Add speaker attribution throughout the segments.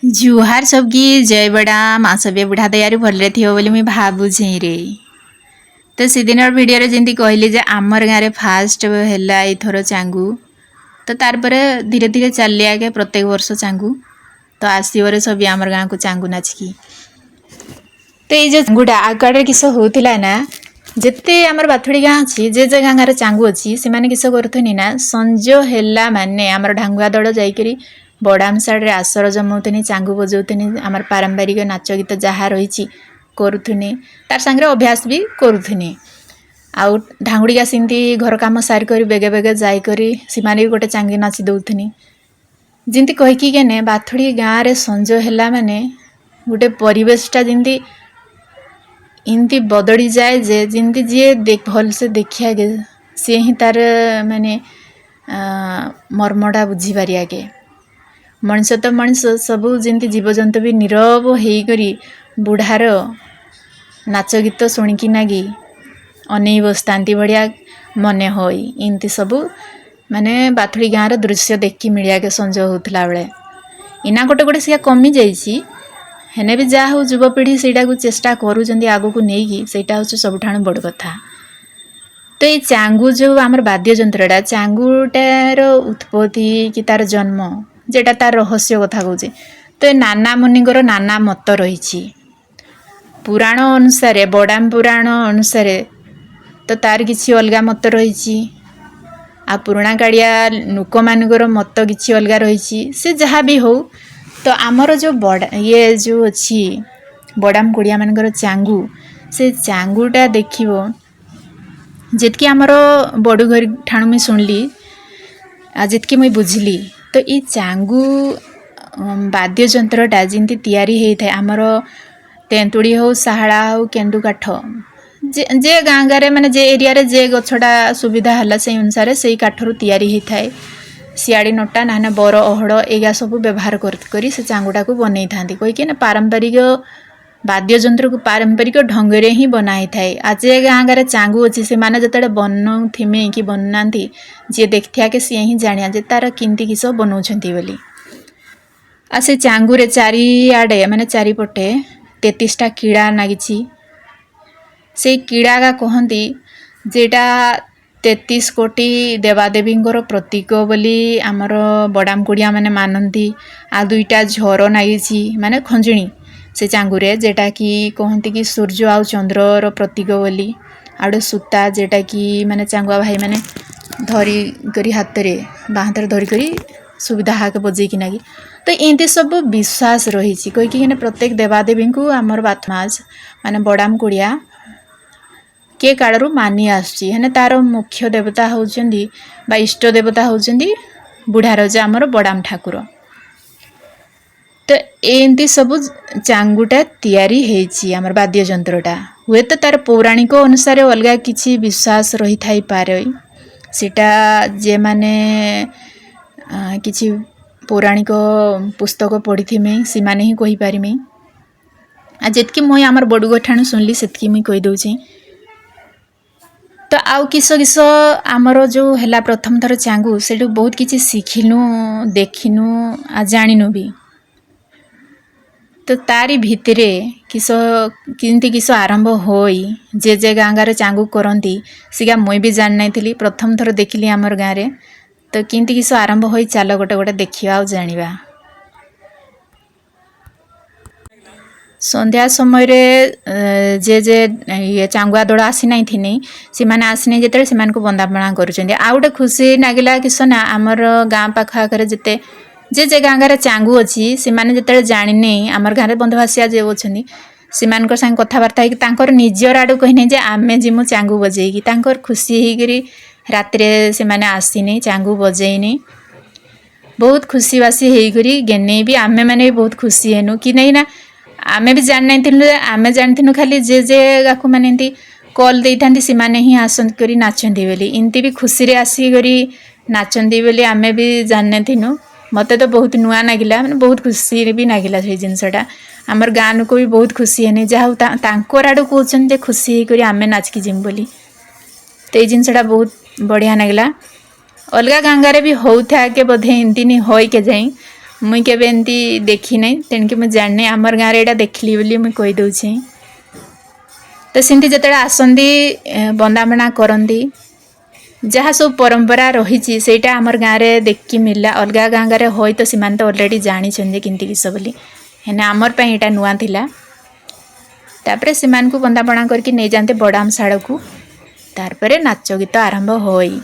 Speaker 1: जुहार सबकी जय बड़ा माँ सबे बुढ़ा दयारु भले थी बोली मुई भाबुझे रे। तो सेदिन भिडियो जमी कहली जे आमर गाँव में फास्ट है एथर चांगू तो तार पर धीरे धीरे चली आगे प्रत्येक वर्ष चांगू तो आसवर सब आमर गाँव को चांगू नाचिकी तो ये जो चांगूटा आगे किस होता ना जिते आमर बाथुड़ी गाँ अच्छी जे जे गाँव चांगू अच्छी से मैंने किस करूनी ना संज है माने आमर ढांगुआ दल जाकरी बड़ाम साइड्रे आसर जमाऊनी चांगू बजाऊनी आमर पारंपरिक नाच गीत जहाँ रही करूनी तार सांगे अभ्यास भी करूनी आउ ढांगुड़िया सेमती घर कम सारिक बेगे बेगे जाकर से भी गोटे चांगी नाची दौनी जमी कहीकि केने बाथुड़ी गाँव में संज है माने गोटे परिवेशटा जमी इमती बदली जाए जे जमी जी भल से देखिया गे सी ही तार माने मर्मटा बुझीपारि आगे मनीष तो मनीष सबू जमी जीवजंतु भी नीरव होकर बुढ़ार नाच गीत शुणिकी नागी अनै बसता बढ़िया मन हो इमती सबू माने बाथुड़ी गाँव दृश्य देखी मिलिया के संजय होता बेले इना गोटे गोटे सिया कमी जाइए हेने भी जहाँ हो युवपीढ़ी सेटा को चेष्टा करूँ आगू को लेकिन सेटा हूँ सबुठ बड़ कथा। तो ये चांगू जो आमर वाद्य यंत्रटा चांगूटार उत्पत्ति कि तार जन्म जेटा तार रहस्य कथा कहूँ तो ये नाना मुनिंगर नाना मत रही पुराण अनुसार बड़ाम पुराण अनुसार तो तार किसी अलग मत रही आ पुराणा काड़िया लोक मानकर मत किसी अलग रही से जहाँ भी हो तो आमर जो बड़ा ये जो अच्छी बड़ाम कुड़िया मानकर चांगू से चांगूटा देखिबो जितकी आमर बड़ घर ठाणु मुई शुणली आ जितकी मुई बुझली तो ये चांगू वाद्य यंत्रटा जमी तैयारी होता है आमर तेंतुड़ी हो साहड़ा हो केंदु काठ जे गाँ गाँव माने जे एरिया रे जे गछटा सुविधा है से अनुसार से काठरू तैयारी होता है सियाड़ी नोटा ना बर अहड़ एगा सब व्यवहार करी से चांगूटा को बनई था कहीकि ना पारंपरिक वाद्य यंत्र को पारंपरिक ढंगरे ही बनाई थाए आज गाँ गाँव चांगू अच्छी से माने जिते बनाऊे कि बना जी देखा के सी ही जानिया जे तार किंती किस बनाऊँच बोली आ से चांगूरे चारिआडे माने चारिपटे 33टा कीड़ा नागिछि से कीड़ा का कहती जेटा 33 कोटी देवादेवींकर प्रतीक बोली आमर बड़ाम कुड़िया माने मानती आ 2टा झर नागिछि माने खंजुणी से चांगूरे जेटा कि कहती कि सूर्य आउ चंद्रर प्रतीक बोली आउटे सूता जेटा कि माने चांगुआ भाई माने धरी करी हाथ रे बाँ हाथ धरिकी सुविधा हाक बजेकी नागी तो एमती सब विश्वास रही कहीकि प्रत्येक देवादेवी को आमर बाथमाज माने बड़ाम कुड़िया के कालू मानि आसने तार मुख्य देवता होउचंदी बा इष्ट देवता होउचंदी बुढ़ार जे आमर बड़ाम ठाकुर तो एमती सब चांगूटा तैयारी होइछि आमर वाद्य यंत्रटा हुए तो तार पौराणिक अनुसार अलग किछि विश्वास रही थाई पारे सेटा जे माने किछि पौराणिक पुस्तक पढ़ी थी से माने ही कहि पारिमी आ जेतकी मुई आमर बड़ुग ठाणु सुनली सेतकी मुई कहि दउछि तो आउ किस किस आमर जो है प्रथम थर चांगू से बहुत किसी शिखिनु देखिनु आ जानिनु भी तो तारी भितरे किस किंती किस आरंभ होई जे जे गाँ गाँव चांगू करती सिगा मुई भी जान नहीं थी प्रथम थर देखिली आमर गाँव रे तो किंती किस आरंभ होई चल गोटे गोटे देखिया आ जानिबा संध्या समय रे जे जे ये चांगुआ दल आसी नहीं थी से माने आसने जिते से को बंदापना करुँच आ गोटे खुशी नागिला किस ना आमर गाँ पाख आखरे जिते जे जे गाँ गाँव चांगू अच्छी से माने जिते जानी आमर गाँव बंधुवासिया जे अच्छा से संग कथबार्ता होकर निजर आड़ कहने जे आमे जिमु चांगू बजेगी तांकर खुशी होकर रात से माने आसीनी चांगू बजेनी बहुत खुशी बासी होकर गेने भी आमे मैंने बहुत खुशी हेनु कि नहीं ना आमे भी जान नहीं आमे जानथिनु खाली जे जे गाकु माने एंती कॉल देई थांती से माने ही आसन करी नाचंती बोली इनती भी खुशी रे आसी करी नाचंती बोली आमे भी जान नहीं थिनु मते तो बहुत नुआ नागिला माने बहुत खुशी रे भी नागिला से जिनसटा हमर गाँ लोक भी बहुत खुशी हेनी जहाँ तांकर आड़ू कहउछन जे खुशी हे करी आमे नाचकी जिम बोली तो ये जिनसटा बहुत बढ़िया नागिला अलगा गाँव भी होता के बोधे एमती नहीं होई के जाई मुई केबे एमती देखी नहीं तेणुक मुझे जानी आमर गाँव में यहाँ देखली बोली मुई कही दउछि। तो सेमती जतले आसंदी बंदापना करंदी जहाँ सब परंपरा रही सेटा आमर गाँव में देखी मिलला। अलग गाँव गाँव होई तो सीमान तो ऑलरेडी जानी छन किंती किस बोली हेने आमर पे एटा नुआ थिला। तापरे सीमान को बंदापना करके नहीं जाते बड़ाम साड़ को तारपरे नाच गीत आरंभ होई।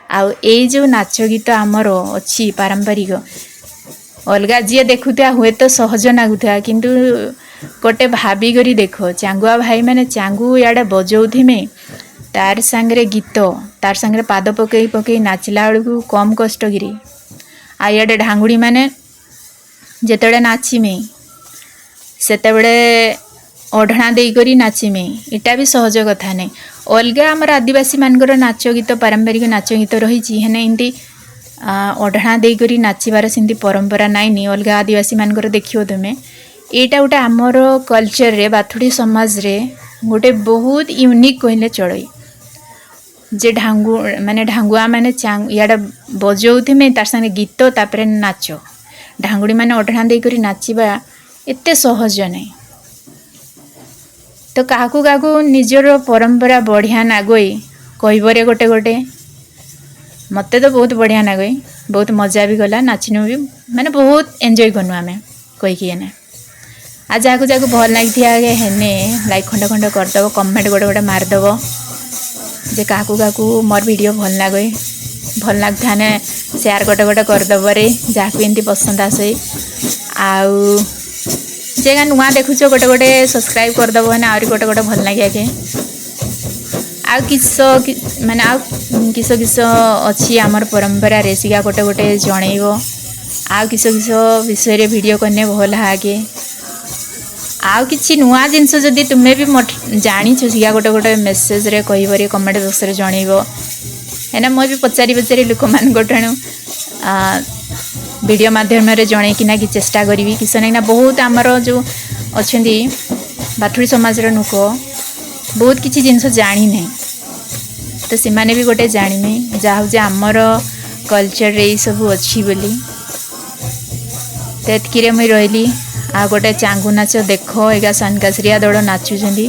Speaker 1: आउ ए जो नाच गीत आमर अच्छी पारंपरिक अलगा जी देखुता हुए तो सहज नागुता किंतु गोटे भाभी करी देख चांगुआ भाई मैंने चांगू इे बजौथिमे तार सांगरे गीत तार सांगरे पाद पकई पकई नाचला बेलू कम कष्टगिरी आ इे ढांगुड़ी मैंने जिते नाचिमे सेते बड़े ओढ़ना देकर नाचिमे इटा भी सहज कथा नहीं। अलग आमर आदिवासी मानकर नाच गीत पारंपरिक नाच गीत रही है एमती ओढ़ना देकर नाचबार सेमती परंपरा नाइनी। अलग आदिवासी मानकर देखियो तुमे एटा गोटे आमर कल्चर रे बाथुड़ी समाज रे गोटे बहुत यूनिक कहले चलई जे ढांगु माने ढांगुआ माने इे बजौथिमे तार संगे गीत तापरे नाच ढांगुड़ी माने ओढ़ना देकर नाचबा एते सहज नहीं। तो काकू काकू निजर परंपरा बढ़िया नागई कहबरे गोटे गोटे मते तो बहुत बढ़िया नागई बहुत मजा भी गला नाचिनु भी माने बहुत एंजॉय करनु आमे कहीकि ने आ जाकू जाकू भल लगी हेने लाइक खंड खंड करदेव कमेंट गोटे गोटे मारदेव जे काकू काकू मोर वीडियो भल लगे भल लगता ने शेयर गोटे गोटे करदेव रे जहाँ एमती पसंद आसे आउ जे नुआ देखुच गोटे गोटे सब्सक्राइब करदेव ना आहरी गोटे गोटे भल लगे के आउ किस माने आउ किस किस अच्छी आमर परंपरा रे सिगा गोटे गोटे जनइब आउ किस किस विषय रे वीडियो करने भल आगे आउ किसी नुआ जिनस जदि तुम्हें भी जानी सिगा गोटे गोटे मेसेज रे कहबरे कमेंट बक्स रे जनइब है मुझे भी पचारि पचारि लोक मान ठू वीडियो माध्यम रे जन कि चेष्टा करी किस ना बहुत आमर जो अच्छा बाथुड़ी समाज लोक बहुत किसी जिनस जानी नहीं तो सीमाने भी गोटे जानी जहाँ जे आमर कल्चर रे सब अच्छी बोली तो एतकी मुई रही आ गोटे चांगू नाच देख एगा सनकासरिया दौड़ नाचुंट